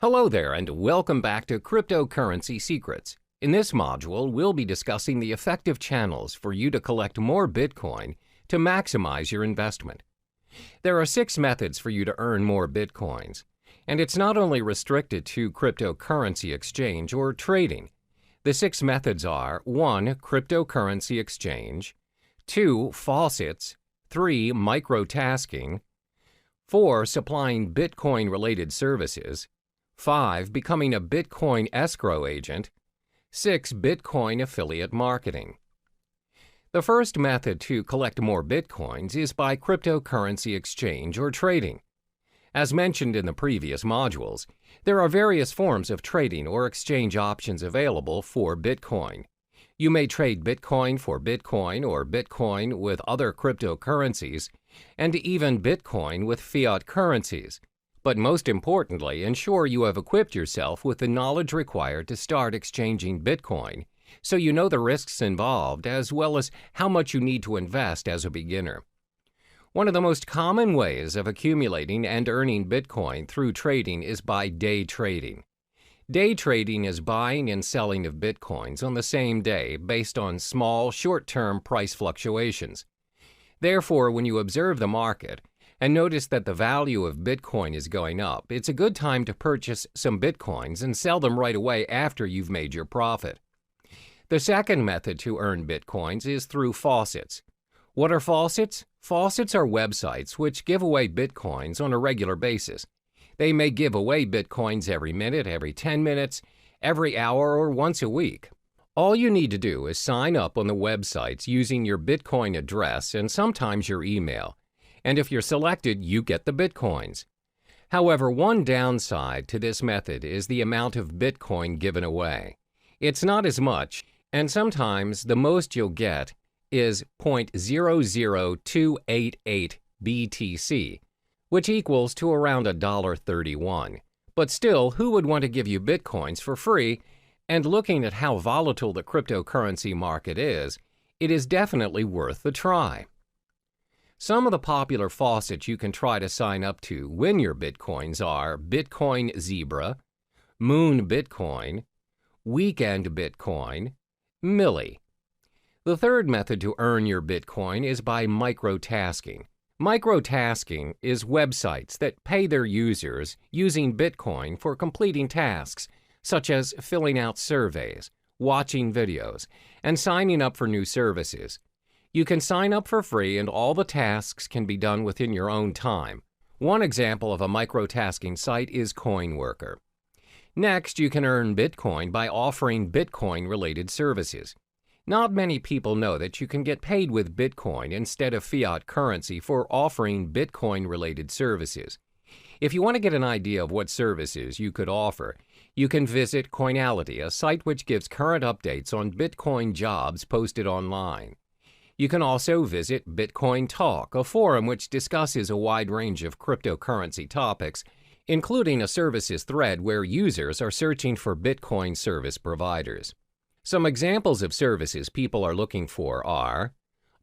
Hello there and welcome back to Cryptocurrency Secrets. In this module, we'll be discussing the effective channels for you to collect more Bitcoin to maximize your investment. There are 6 methods for you to earn more Bitcoins, and it's not only restricted to cryptocurrency exchange or trading. The 6 methods are 1. Cryptocurrency exchange, 2. Faucets, 3. Microtasking, 4. Supplying Bitcoin-related services, 5. Becoming a Bitcoin escrow agent, 6. Bitcoin affiliate marketing. The first method to collect more Bitcoins is by cryptocurrency exchange or trading. As mentioned in the previous modules, there are various forms of trading or exchange options available for Bitcoin. You may trade Bitcoin for Bitcoin or Bitcoin with other cryptocurrencies, and even Bitcoin with fiat currencies. But most importantly, ensure you have equipped yourself with the knowledge required to start exchanging Bitcoin, so you know the risks involved as well as how much you need to invest as a beginner. One of the most common ways of accumulating and earning Bitcoin through trading is by day trading. Day trading is buying and selling of Bitcoins on the same day based on small, short-term price fluctuations. Therefore, when you observe the market and notice that the value of Bitcoin is going up, it's a good time to purchase some Bitcoins and sell them right away after you've made your profit. The second method to earn Bitcoins is through faucets. What are faucets? Faucets are websites which give away Bitcoins on a regular basis. They may give away Bitcoins every minute, every 10 minutes, every hour, or once a week. All you need to do is sign up on the websites using your Bitcoin address and sometimes your email. And if you're selected, you get the Bitcoins. However, one downside to this method is the amount of Bitcoin given away. It's not as much, and sometimes the most you'll get is 0.00288 BTC, which equals to around $1.31. But still, who would want to give you Bitcoins for free? And looking at how volatile the cryptocurrency market is, it is definitely worth the try. Some of the popular faucets you can try to sign up to win your Bitcoins are Bitcoin Zebra, Moon Bitcoin, Weekend Bitcoin, Millie. The third method to earn your Bitcoin is by microtasking. Microtasking is websites that pay their users using Bitcoin for completing tasks, such as filling out surveys, watching videos, and signing up for new services. You can sign up for free and all the tasks can be done within your own time. One example of a microtasking site is CoinWorker. Next, you can earn Bitcoin by offering Bitcoin-related services. Not many people know that you can get paid with Bitcoin instead of fiat currency for offering Bitcoin-related services. If you want to get an idea of what services you could offer, you can visit Coinality, a site which gives current updates on Bitcoin jobs posted online. You can also visit Bitcoin Talk, a forum which discusses a wide range of cryptocurrency topics, including a services thread where users are searching for Bitcoin service providers. Some examples of services people are looking for are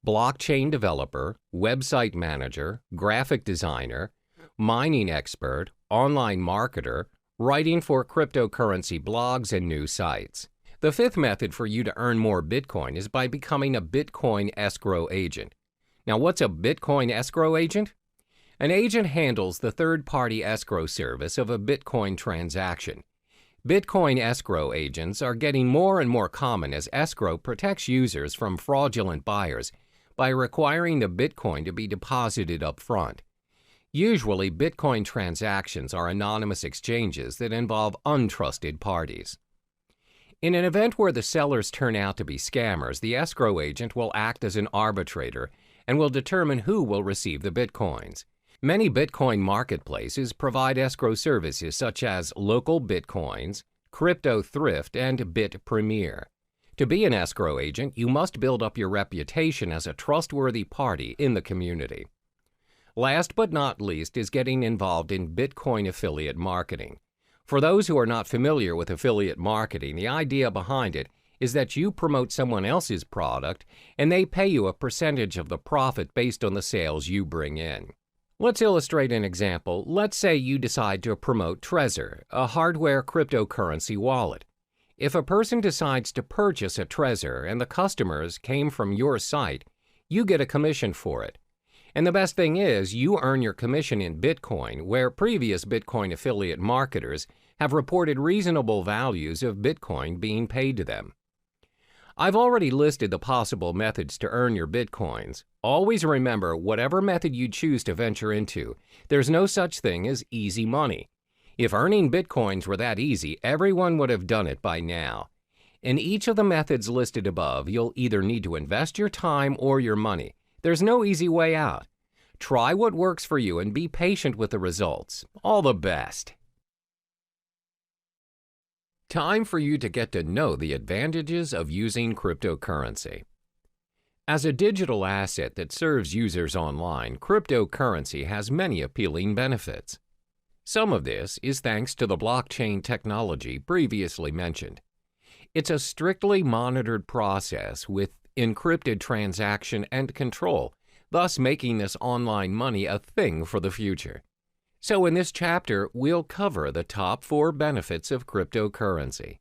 blockchain developer, website manager, graphic designer, mining expert, online marketer, writing for cryptocurrency blogs and new sites. The fifth method for you to earn more Bitcoin is by becoming a Bitcoin escrow agent. Now, what's a Bitcoin escrow agent? An agent handles the third-party escrow service of a Bitcoin transaction. Bitcoin escrow agents are getting more and more common as escrow protects users from fraudulent buyers by requiring the Bitcoin to be deposited up front. Usually, Bitcoin transactions are anonymous exchanges that involve untrusted parties. In an event where the sellers turn out to be scammers, the escrow agent will act as an arbitrator and will determine who will receive the Bitcoins. Many Bitcoin marketplaces provide escrow services such as Local Bitcoins, Crypto Thrift, and Bit Premier. To be an escrow agent, you must build up your reputation as a trustworthy party in the community. Last but not least is getting involved in Bitcoin affiliate marketing. For those who are not familiar with affiliate marketing, the idea behind it is that you promote someone else's product and they pay you a percentage of the profit based on the sales you bring in. Let's illustrate an example. Let's say you decide to promote Trezor, a hardware cryptocurrency wallet. If a person decides to purchase a Trezor and the customers came from your site, you get a commission for it. And the best thing is, you earn your commission in Bitcoin, where previous Bitcoin affiliate marketers have reported reasonable values of Bitcoin being paid to them. I've already listed the possible methods to earn your Bitcoins. Always remember, whatever method you choose to venture into, there's no such thing as easy money. If earning Bitcoins were that easy, everyone would have done it by now. In each of the methods listed above, you'll either need to invest your time or your money. There's no easy way out. Try what works for you and be patient with the results. All the best. Time for you to get to know the advantages of using cryptocurrency. As a digital asset that serves users online, cryptocurrency has many appealing benefits. Some of this is thanks to the blockchain technology previously mentioned. It's a strictly monitored process with encrypted transaction and control, thus making this online money a thing for the future. So in this chapter, we'll cover the top 4 benefits of cryptocurrency.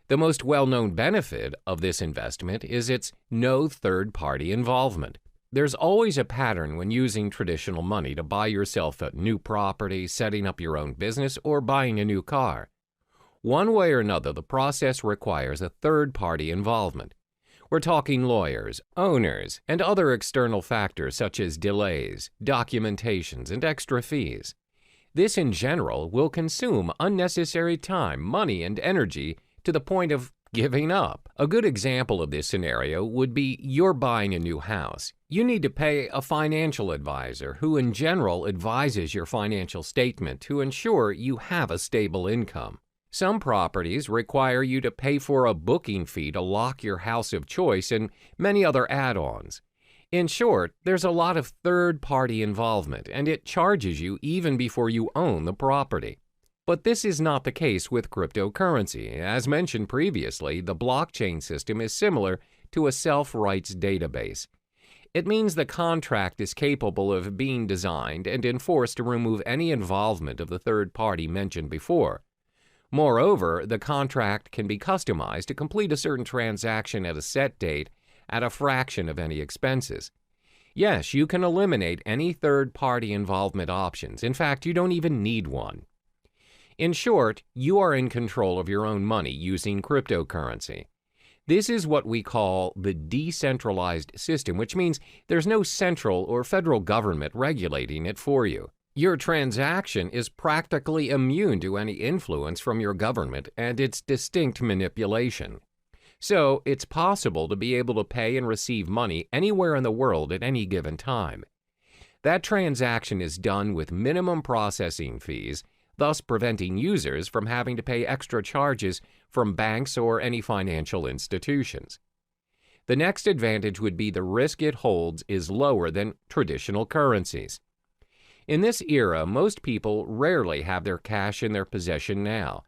The most well-known benefit of this investment is its no third-party involvement. There's always a pattern when using traditional money to buy yourself a new property, setting up your own business, or buying a new car. One way or another, the process requires a third-party involvement. We're talking lawyers, owners, and other external factors such as delays, documentations, and extra fees. This, in general, will consume unnecessary time, money, and energy to the point of giving up. A good example of this scenario would be you're buying a new house. You need to pay a financial advisor who in general advises your financial statement to ensure you have a stable income. Some properties require you to pay for a booking fee to lock your house of choice and many other add-ons. In short, there's a lot of third-party involvement, and it charges you even before you own the property. But this is not the case with cryptocurrency. As mentioned previously, the blockchain system is similar to a self-rights database. It means the contract is capable of being designed and enforced to remove any involvement of the third party mentioned before. Moreover, the contract can be customized to complete a certain transaction at a set date at a fraction of any expenses. Yes, you can eliminate any third-party involvement options. In fact, you don't even need one. In short, you are in control of your own money using cryptocurrency. This is what we call the decentralized system, which means there's no central or federal government regulating it for you. Your transaction is practically immune to any influence from your government and its distinct manipulation. So, it's possible to be able to pay and receive money anywhere in the world at any given time. That transaction is done with minimum processing fees, thus preventing users from having to pay extra charges from banks or any financial institutions. The next advantage would be the risk it holds is lower than traditional currencies. In this era, most people rarely have their cash in their possession now.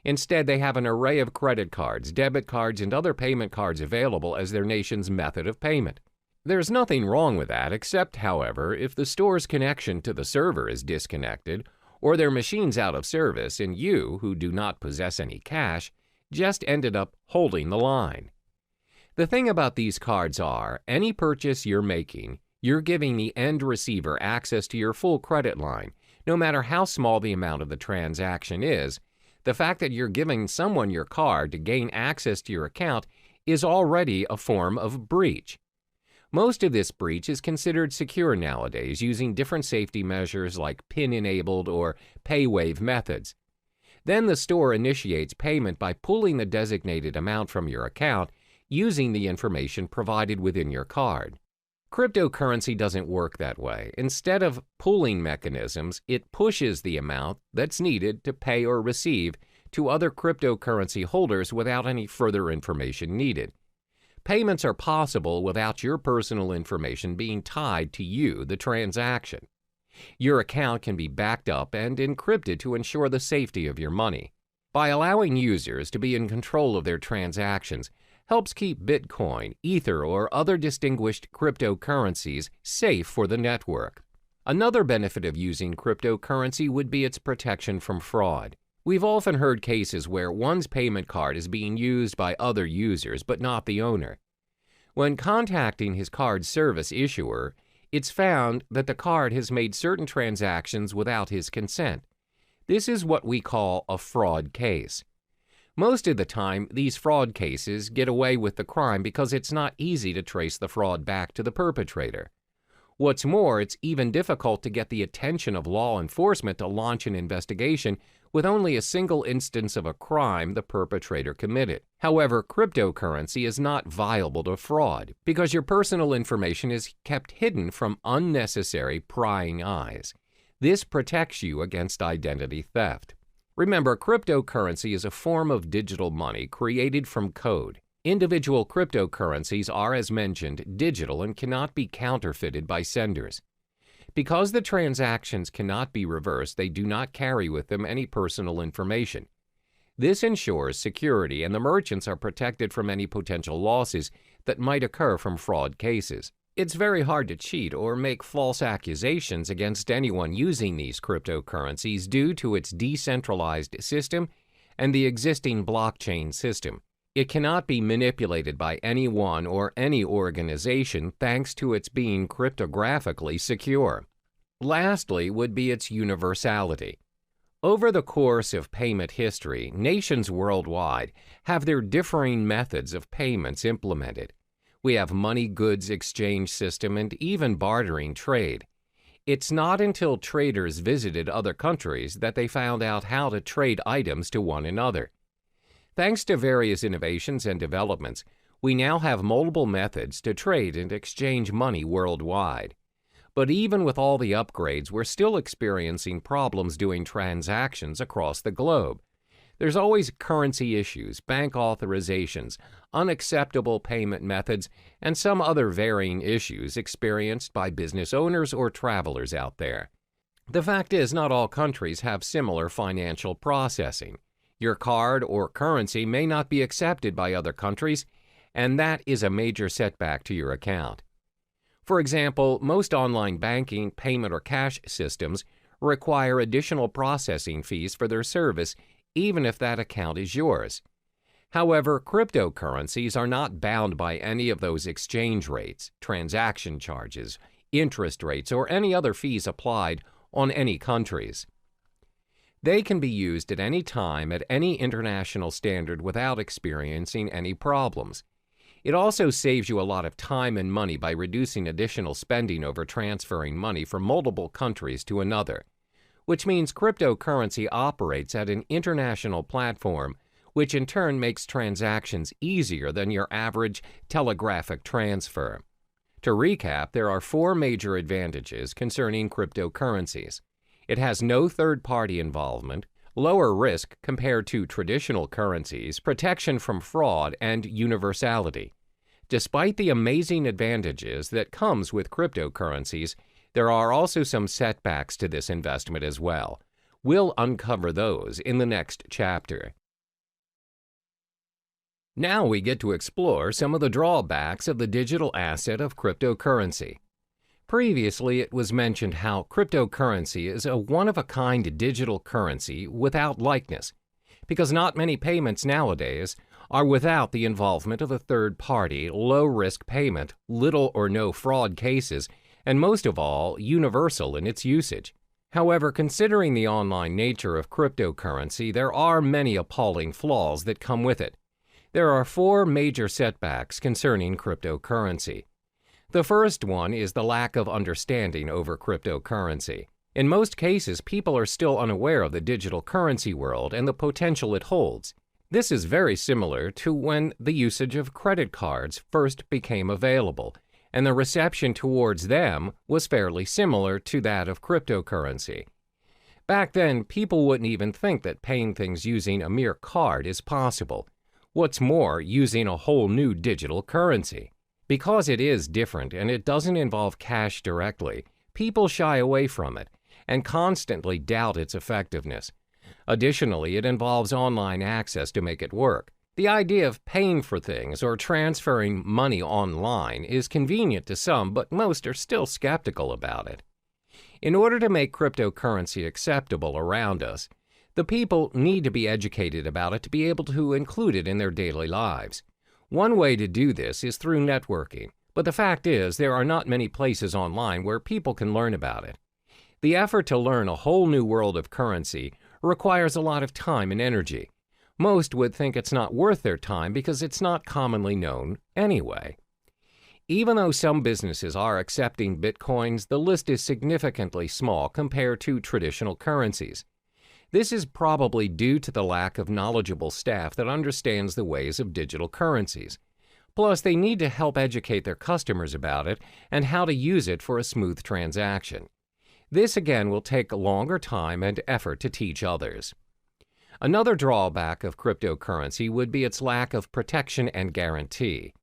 Instead, they have an array of credit cards, debit cards, and other payment cards available as their nation's method of payment. There's nothing wrong with that, except, however, if the store's connection to the server is disconnected, or their machine's out of service, and you, who do not possess any cash, just ended up holding the line. The thing about these cards are, any purchase you're making, you're giving the end receiver access to your full credit line, no matter how small the amount of the transaction is. The fact that you're giving someone your card to gain access to your account is already a form of breach. Most of this breach is considered secure nowadays using different safety measures like PIN-enabled or pay-wave methods. Then the store initiates payment by pulling the designated amount from your account using the information provided within your card. Cryptocurrency doesn't work that way. Instead of pooling mechanisms, it pushes the amount that's needed to pay or receive to other cryptocurrency holders without any further information needed. Payments are possible without your personal information being tied to you, the transaction. Your account can be backed up and encrypted to ensure the safety of your money. By allowing users to be in control of their transactions, helps keep Bitcoin, Ether, or other distinguished cryptocurrencies safe for the network. Another benefit of using cryptocurrency would be its protection from fraud. We've often heard cases where one's payment card is being used by other users but not the owner. When contacting his card service issuer, it's found that the card has made certain transactions without his consent. This is what we call a fraud case. Most of the time, these fraud cases get away with the crime because it's not easy to trace the fraud back to the perpetrator. What's more, it's even difficult to get the attention of law enforcement to launch an investigation with only a single instance of a crime the perpetrator committed. However, cryptocurrency is not viable to fraud because your personal information is kept hidden from unnecessary prying eyes. This protects you against identity theft. Remember, cryptocurrency is a form of digital money created from code. Individual cryptocurrencies are, as mentioned, digital and cannot be counterfeited by senders. Because the transactions cannot be reversed, they do not carry with them any personal information. This ensures security, and the merchants are protected from any potential losses that might occur from fraud cases. It's very hard to cheat or make false accusations against anyone using these cryptocurrencies due to its decentralized system and the existing blockchain system. It cannot be manipulated by anyone or any organization thanks to its being cryptographically secure. Lastly would be its universality. Over the course of payment history, nations worldwide have their differing methods of payments implemented. We have money goods exchange system and even bartering trade. It's not until traders visited other countries that they found out how to trade items to one another. Thanks to various innovations and developments, we now have multiple methods to trade and exchange money worldwide. But even with all the upgrades, we're still experiencing problems doing transactions across the globe. There's always currency issues, bank authorizations, unacceptable payment methods, and some other varying issues experienced by business owners or travelers out there. The fact is, not all countries have similar financial processing. Your card or currency may not be accepted by other countries, and that is a major setback to your account. For example, most online banking, payment, or cash systems require additional processing fees for their service, even if that account is yours. However, cryptocurrencies are not bound by any of those exchange rates, transaction charges, interest rates, or any other fees applied on any countries. They can be used at any time at any international standard without experiencing any problems. It also saves you a lot of time and money by reducing additional spending over transferring money from multiple countries to another, which means cryptocurrency operates at an international platform, which in turn makes transactions easier than your average telegraphic transfer. To recap, there are 4 major advantages concerning cryptocurrencies. It has no third-party involvement, lower risk compared to traditional currencies, protection from fraud, and universality. Despite the amazing advantages that comes with cryptocurrencies, there are also some setbacks to this investment as well. We'll uncover those in the next chapter. Now we get to explore some of the drawbacks of the digital asset of cryptocurrency. Previously, it was mentioned how cryptocurrency is a one-of-a-kind digital currency without likeness, because not many payments nowadays are without the involvement of a third-party, low-risk payment, little or no fraud cases, and most of all, universal in its usage. However, considering the online nature of cryptocurrency, there are many appalling flaws that come with it. There are 4 major setbacks concerning cryptocurrency. The first one is the lack of understanding over cryptocurrency. In most cases, people are still unaware of the digital currency world and the potential it holds. This is very similar to when the usage of credit cards first became available, and the reception towards them was fairly similar to that of cryptocurrency. Back then, people wouldn't even think that paying things using a mere card is possible. What's more, using a whole new digital currency. Because it is different and it doesn't involve cash directly, people shy away from it and constantly doubt its effectiveness. Additionally, it involves online access to make it work. The idea of paying for things or transferring money online is convenient to some, but most are still skeptical about it. In order to make cryptocurrency acceptable around us, the people need to be educated about it to be able to include it in their daily lives. One way to do this is through networking, but the fact is there are not many places online where people can learn about it. The effort to learn a whole new world of currency requires a lot of time and energy. Most would think it's not worth their time because it's not commonly known anyway. Even though some businesses are accepting Bitcoins, the list is significantly small compared to traditional currencies. This is probably due to the lack of knowledgeable staff that understands the ways of digital currencies. Plus, they need to help educate their customers about it and how to use it for a smooth transaction. This again will take a longer time and effort to teach others. Another drawback of cryptocurrency would be its lack of protection and guarantee.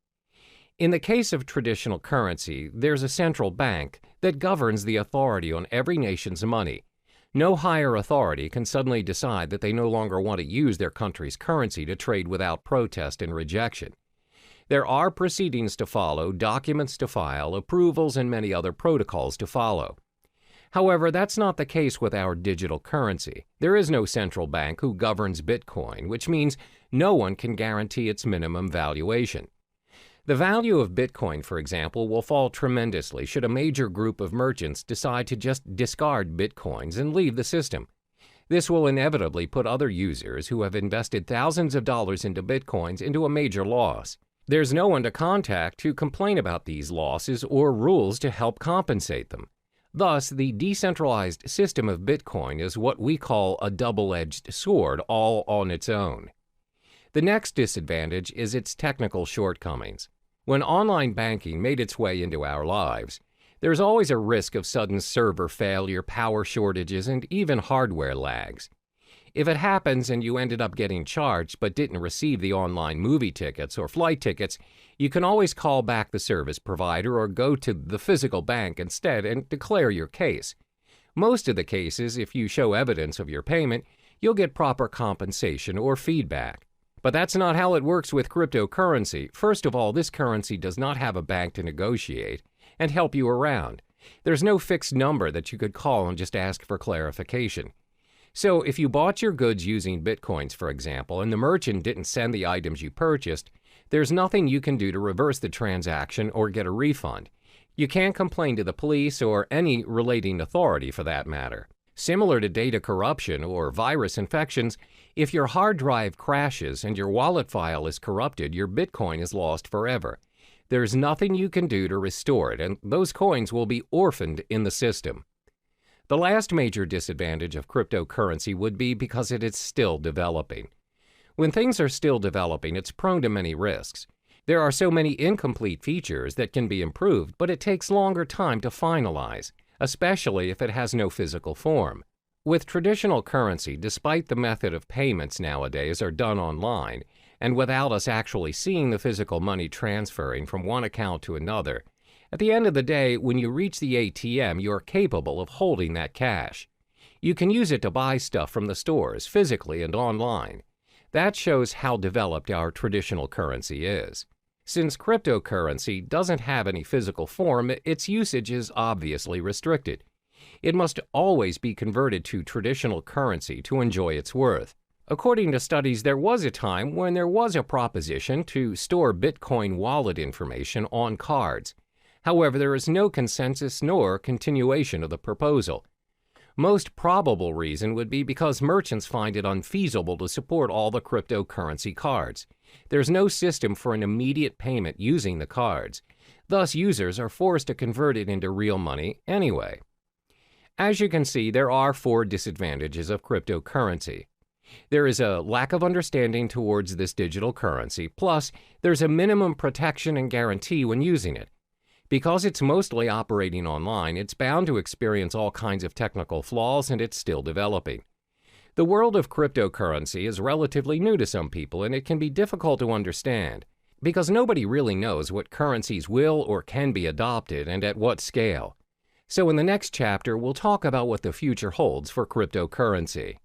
In the case of traditional currency, there's a central bank that governs the authority on every nation's money. No higher authority can suddenly decide that they no longer want to use their country's currency to trade without protest and rejection. There are proceedings to follow, documents to file, approvals, and many other protocols to follow. However, that's not the case with our digital currency. There is no central bank who governs Bitcoin, which means no one can guarantee its minimum valuation. The value of Bitcoin, for example, will fall tremendously should a major group of merchants decide to just discard Bitcoins and leave the system. This will inevitably put other users who have invested thousands of dollars into Bitcoins into a major loss. There's no one to contact to complain about these losses or rules to help compensate them. Thus, the decentralized system of Bitcoin is what we call a double-edged sword all on its own. The next disadvantage is its technical shortcomings. When online banking made its way into our lives, there's always a risk of sudden server failure, power shortages, and even hardware lags. If it happens and you ended up getting charged but didn't receive the online movie tickets or flight tickets, you can always call back the service provider or go to the physical bank instead and declare your case. Most of the cases, if you show evidence of your payment, you'll get proper compensation or feedback. But that's not how it works with cryptocurrency. First of all, this currency does not have a bank to negotiate and help you around. There's no fixed number that you could call and just ask for clarification. So if you bought your goods using Bitcoins, for example, and the merchant didn't send the items you purchased, there's nothing you can do to reverse the transaction or get a refund. You can't complain to the police or any relating authority for that matter. Similar to data corruption or virus infections, if your hard drive crashes and your wallet file is corrupted, your Bitcoin is lost forever. There's nothing you can do to restore it, and those coins will be orphaned in the system. The last major disadvantage of cryptocurrency would be because it is still developing. When things are still developing, it's prone to many risks. There are so many incomplete features that can be improved, but it takes longer time to finalize, especially if it has no physical form. With traditional currency, despite the method of payments nowadays are done online, and without us actually seeing the physical money transferring from one account to another, at the end of the day, when you reach the ATM, you are capable of holding that cash. You can use it to buy stuff from the stores, physically and online. That shows how developed our traditional currency is. Since cryptocurrency doesn't have any physical form, its usage is obviously restricted. It must always be converted to traditional currency to enjoy its worth. According to studies, there was a time when there was a proposition to store Bitcoin wallet information on cards. However, there is no consensus nor continuation of the proposal. Most probable reason would be because merchants find it unfeasible to support all the cryptocurrency cards. There's no system for an immediate payment using the cards. Thus, users are forced to convert it into real money anyway. As you can see, there are 4 disadvantages of cryptocurrency. There is a lack of understanding towards this digital currency, plus there's a minimum protection and guarantee when using it. Because it's mostly operating online, it's bound to experience all kinds of technical flaws, and it's still developing. The world of cryptocurrency is relatively new to some people, and it can be difficult to understand, because nobody really knows what currencies will or can be adopted and at what scale. So in the next chapter, we'll talk about what the future holds for cryptocurrency.